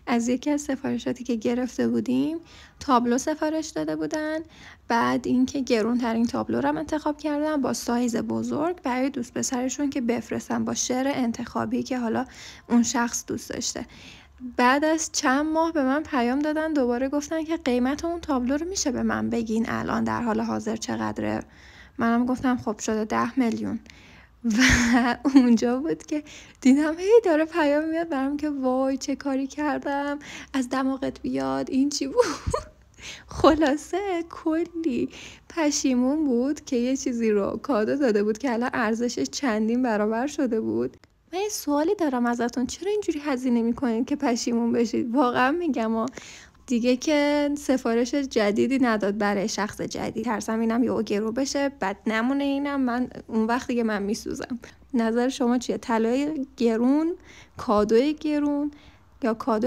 از یکی از سفارشاتی که گرفته بودیم تابلو سفارش داده بودن. بعد اینکه گرونترین تابلو رو انتخاب کردن با سایز بزرگ برای دوست پسرشون که بفرستن با شعر انتخابی که حالا اون شخص دوست داشته. بعد از چند ماه به من پیام دادن، دوباره گفتن که قیمت اون تابلو رو میشه به من بگین الان در حال حاضر چقدره؟ منم گفتم خب شده 10 میلیون. و اونجا بود که دیدم هی داره پیام میاد برام که وای چه کاری کردم، از دماغت بیاد، این چی بود؟ خلاصه کلی پشیمون بود که یه چیزی رو کادو داده بود که الان ارزشش چندین برابر شده بود. من یه سوالی دارم ازتون، چرا اینجوری هزینه میکنید که پشیمون بشید؟ واقعا میگم دیگه که سفارش جدیدی نداد برای شخص جدید، ترسم اینم یهو گرو بشه، بد نمونه اینم، من اون وقت دیگه من میسوزم. نظر شما چیه؟ طلای گرون، کادوی گرون یا کادو